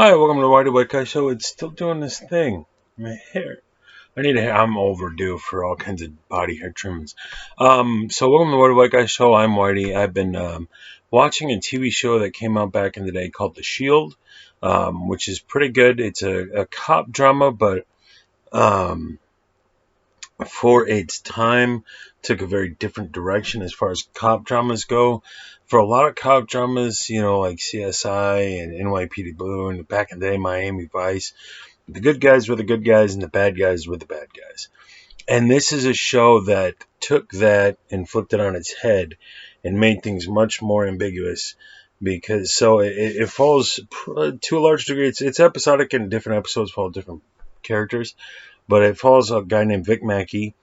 Hi, welcome to the Whitey White Guy Show. It's still doing this thing. My hair. I'm overdue for all kinds of body hair trimmings. So welcome to the Whitey White Guy Show. I'm Whitey. I've been watching a TV show that came out back in the day called The Shield, which is pretty good. It's a cop drama, but um, for its time, took a very different direction as far as cop dramas go. For a lot of cop dramas, like CSI and NYPD Blue and back in the day, Miami Vice, the good guys were the good guys and the bad guys were the bad guys. And this is a show that took that and flipped it on its head and made things much more ambiguous because it falls to a large degree. It's episodic and different episodes follow different characters, but it follows a guy named Vic Mackey,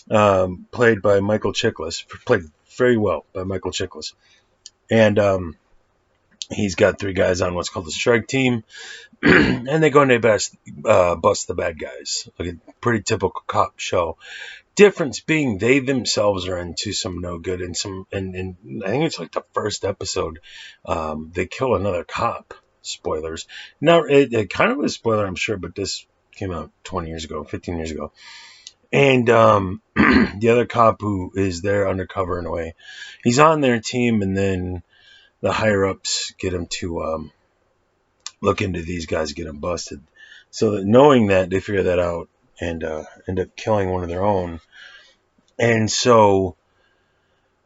played by Michael Chiklis, played very well by Michael Chiklis. And he's got three guys on what's called the strike team, and they go and they bust the bad guys. Like a pretty typical cop show. Difference being they themselves are into some no good and I think it's like the first episode, they kill another cop. Spoilers. Now it kind of a spoiler, I'm sure, but this came out 20 years ago, 15 years ago. And the other cop who is there undercover in a way, he's on their team, and then the higher ups get him to look into these guys, get them busted. So that knowing that, they figure that out and end up killing one of their own. And so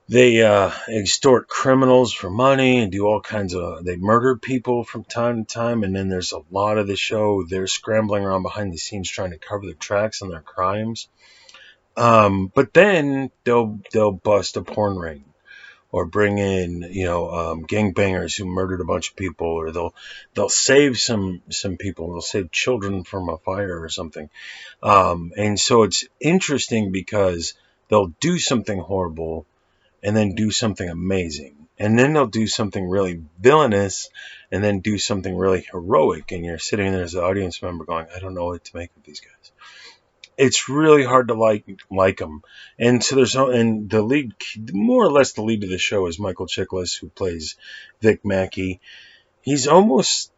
they extort criminals for money and do all kinds of. They murder people from time to time, and then there's a lot of the show they're scrambling around behind the scenes trying to cover their tracks and their crimes. But then they'll bust a porn ring, or bring in gangbangers who murdered a bunch of people, or they'll save some people. They'll save children from a fire or something. And so it's interesting because they'll do something horrible and then do something amazing. And then they'll do something really villainous and then do something really heroic. And you're sitting there as an audience member going, I don't know what to make of these guys. It's really hard to like them. And so and the lead, more or less the lead of the show is Michael Chiklis, who plays Vic Mackey. He's almost,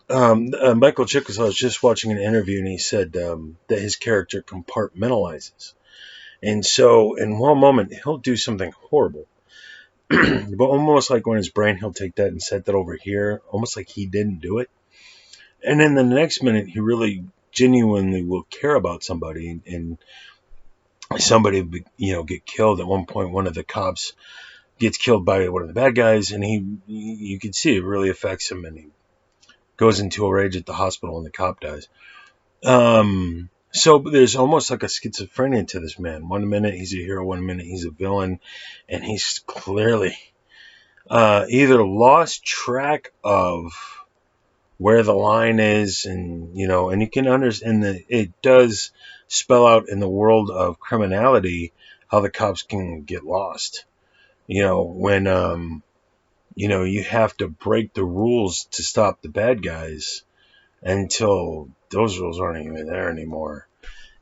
Michael Chiklis, I was just watching an interview and he said that his character compartmentalizes. And so in one moment, he'll do something horrible. But almost like when his brain, he'll take that and set that over here, almost like he didn't do it. And then the next minute, he really genuinely will care about somebody, and somebody get killed. At one point, one of the cops gets killed by one of the bad guys, and you can see it really affects him, and he goes into a rage at the hospital, and the cop dies. So there's almost like a schizophrenia to this man. One minute he's a hero, one minute he's a villain, and he's clearly either lost track of where the line is, and you can understand that it does spell out in the world of criminality how the cops can get lost. When you have to break the rules to stop the bad guys until those rules aren't even there anymore.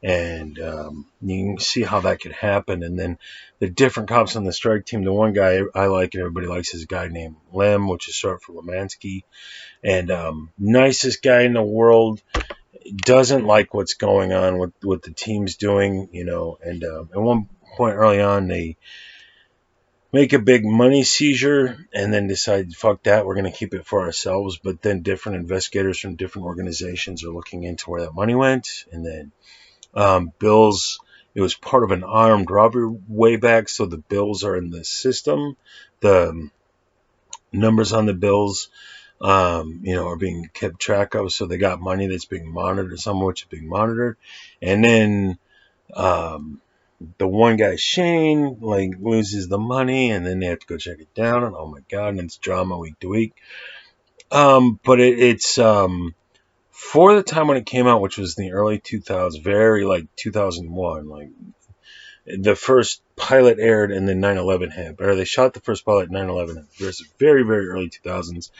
And you can see how that could happen. And then the different cops on the strike team. The one guy I like and everybody likes is a guy named Lem, which is short for Lemansky. And nicest guy in the world, doesn't like what's going on with what the team's doing, and at one point early on they make a big money seizure and then decide, fuck that, we're going to keep it for ourselves. But then different investigators from different organizations are looking into where that money went. And then bills, it was part of an armed robbery way back, so the bills are in the system. The numbers on the bills are being kept track of, so they got money that's being monitored, some of which is being monitored. And then the one guy, Shane, loses the money, and then they have to go check it down, and oh my god, and it's drama week to week. But it's for the time when it came out, which was in the early 2000s, very 2001, the first pilot aired and then 9/11 happened, or they shot the first pilot 9/11. Versus very, very early 2000s.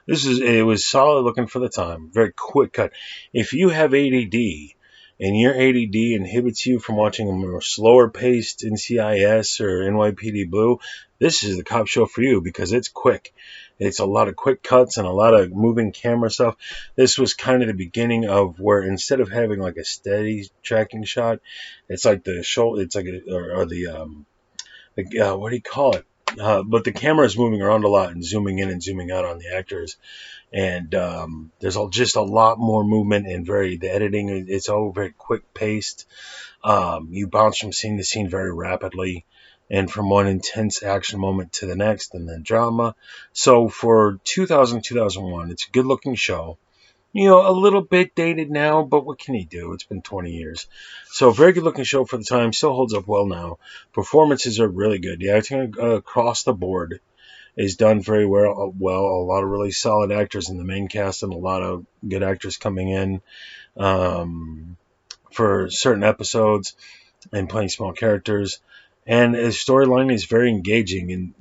It was solid looking for the time. Very quick cut. If you have ADD and your ADD inhibits you from watching a more slower paced NCIS or NYPD Blue, this is the cop show for you because it's quick. It's a lot of quick cuts and a lot of moving camera stuff. This was kind of the beginning of where instead of having like a steady tracking shot, it's like the shoulder, it's like what do you call it? But the camera is moving around a lot and zooming in and zooming out on the actors, and there's just a lot more movement and the editing. It's all very quick paced. You bounce from scene to scene very rapidly, and from one intense action moment to the next, and then drama. So for 2001, it's a good looking show. A little bit dated now, but what can you do? It's been 20 years. So a very good looking show for the time, still holds up well now. Performances are really good. The acting across the board is done very well. A lot of really solid actors in the main cast and a lot of good actors coming in for certain episodes and playing small characters. And the storyline is very engaging. And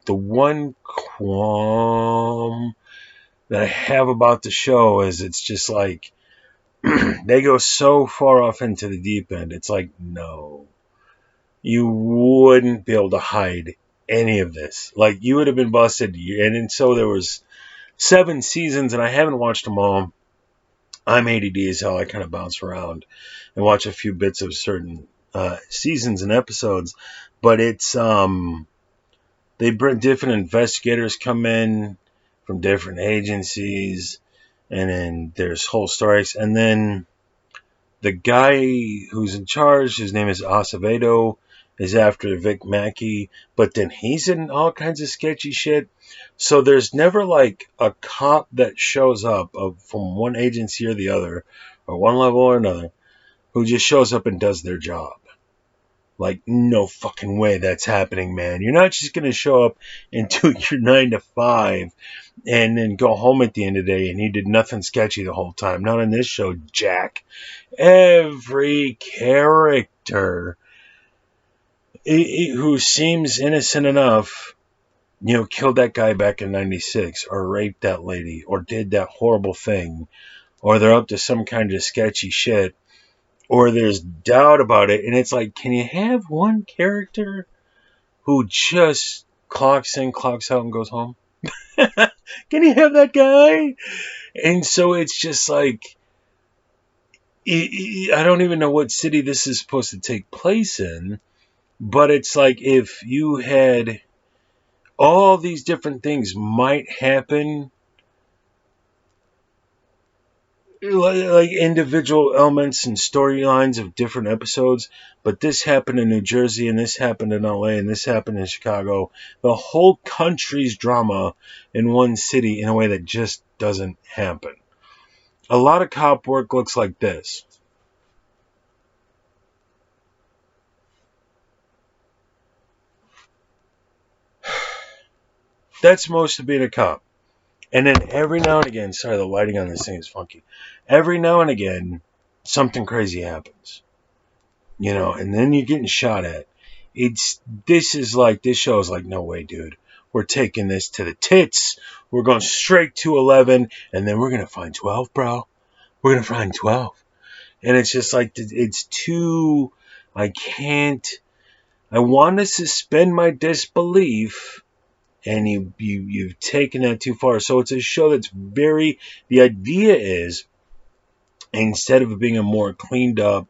the one qualm that I have about the show is it's just like they go so far off into the deep end. It's like, no, you wouldn't be able to hide any of this. Like, you would have been busted. And so there was 7 seasons, and I haven't watched them all. I'm ADD as hell. I kind of bounce around and watch a few bits of certain seasons and episodes. But it's they bring different investigators come in from different agencies, and then there's whole stories, and then the guy who's in charge, his name is Acevedo, is after Vic Mackey, but then he's in all kinds of sketchy shit. So there's never like a cop that shows up from one agency or the other, or one level or another, who just shows up and does their job. Like, no fucking way that's happening, man. You're not just going to show up and do your 9 to 5 and then go home at the end of the day and you did nothing sketchy the whole time. Not on this show, Jack. Every character who seems innocent enough, killed that guy back in 96 or raped that lady or did that horrible thing, or they're up to some kind of sketchy shit, or there's doubt about it, and it's like, can you have one character who just clocks in, clocks out, and goes home? Can you have that guy? And so it's just like, I don't even know what city this is supposed to take place in, but it's like if you had all these different things might happen, like individual elements and storylines of different episodes, but this happened in New Jersey, and this happened in LA, and this happened in Chicago. The whole country's drama in one city in a way that just doesn't happen. A lot of cop work looks like this. That's most of being a cop. And then every now and again, sorry, the lighting on this thing is funky. Every now and again, something crazy happens. And then you're getting shot at. This show is like, no way, dude. We're taking this to the tits. We're going straight to 11, and then we're going to find 12, bro. We're going to find 12. And it's just like, it's too, I want to suspend my disbelief, and you've taken that too far. So it's a show that's the idea is, instead of it being a more cleaned up,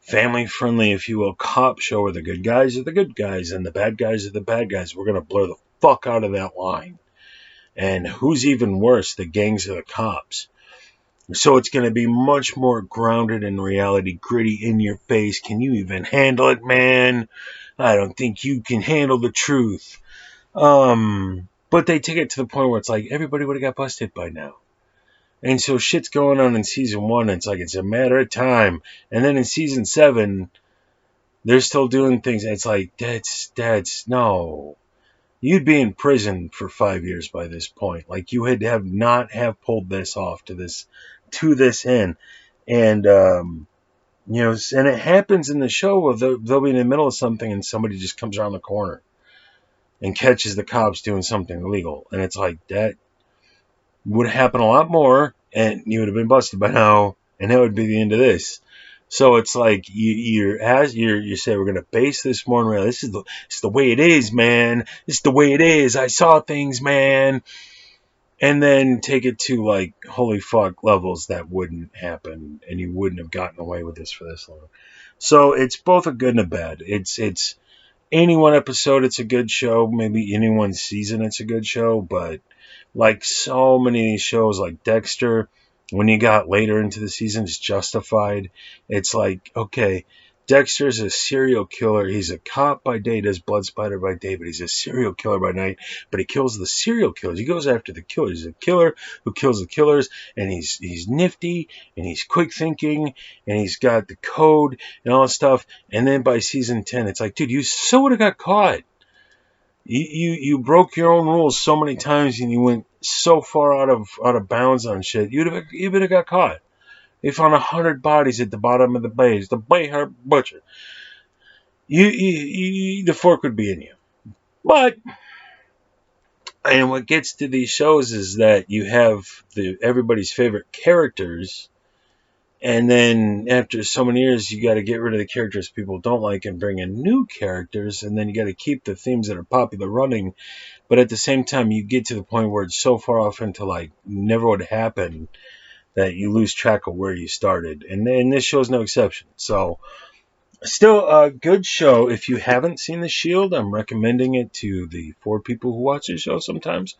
family friendly, if you will, cop show where the good guys are the good guys and the bad guys are the bad guys, we're going to blur the fuck out of that line. And who's even worse, the gangs or the cops. So it's going to be much more grounded in reality, gritty, in your face. Can you even handle it, man? I don't think you can handle the truth. But they take it to the point where it's like everybody would have got busted by now. And so shit's going on in season 1. It's like it's a matter of time. And then in season 7, they're still doing things. And it's like, that's no. You'd be in prison for 5 years by this point. Like, you had have not have pulled this off to this end. And, and it happens in the show where they'll be in the middle of something and somebody just comes around the corner and catches the cops doing something illegal. And it's like, that would happen a lot more, and you would have been busted by now, and that would be the end of this. So it's like you say we're gonna base this more on reality. This is the way it is, man. This is the way it is. I saw things, man. And then take it to like holy fuck levels that wouldn't happen, and you wouldn't have gotten away with this for this long. So it's both a good and a bad. It's any one episode, it's a good show. Maybe any one season, it's a good show. But like so many shows, like Dexter, when you got later into the season, it's justified. It's like, okay, Dexter's a serial killer. He's a cop by day, does blood spider by day, but he's a serial killer by night. But he kills the serial killers. He goes after the killers. He's a killer who kills the killers, and he's nifty, and he's quick thinking, and he's got the code and all that stuff. And then by season 10, it's like, dude, you so would have got caught. You broke your own rules so many times, and you went so far out of bounds on shit. You would have got caught. They found 100 bodies at the bottom of the bay. The Bayheart Butcher. The fork would be in you. But and what gets to these shows is that you have everybody's favorite characters, and then after so many years, you got to get rid of the characters people don't like and bring in new characters, and then you got to keep the themes that are popular running. But at the same time, you get to the point where it's so far off into like never would happen that you lose track of where you started. And this show's no exception. So, still a good show. If you haven't seen The Shield, I'm recommending it to the 4 people who watch the show sometimes.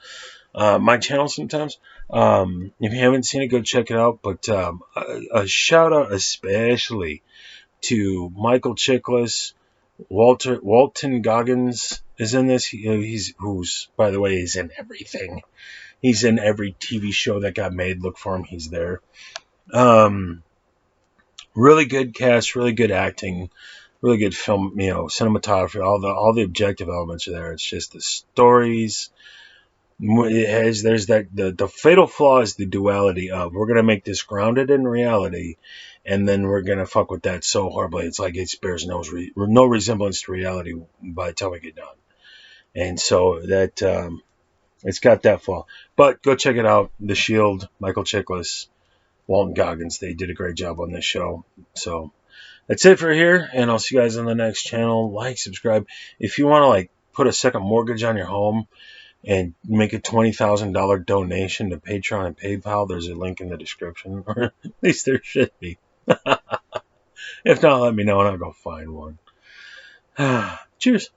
My channel sometimes. If you haven't seen it, go check it out. But a shout out especially to Michael Chiklis. Walton Goggins is in this. Who's, by the way, he's in everything. He's in every TV show that got made. Look for him. He's there. Really good cast, really good acting, really good film. Cinematography. All the objective elements are there. It's just the stories. There's that the fatal flaw is the duality of we're gonna make this grounded in reality, and then we're gonna fuck with that so horribly. It's like it bears no resemblance to reality by the time we get done. And so that it's got that flaw. But go check it out. The Shield, Michael Chiklis, Walton Goggins. They did a great job on this show. So that's it for here, and I'll see you guys on the next channel. Like, subscribe. If you want to like put a second mortgage on your home and make a $20,000 donation to Patreon and PayPal, there's a link in the description. Or at least there should be. If not, let me know and I'll go find one. Cheers.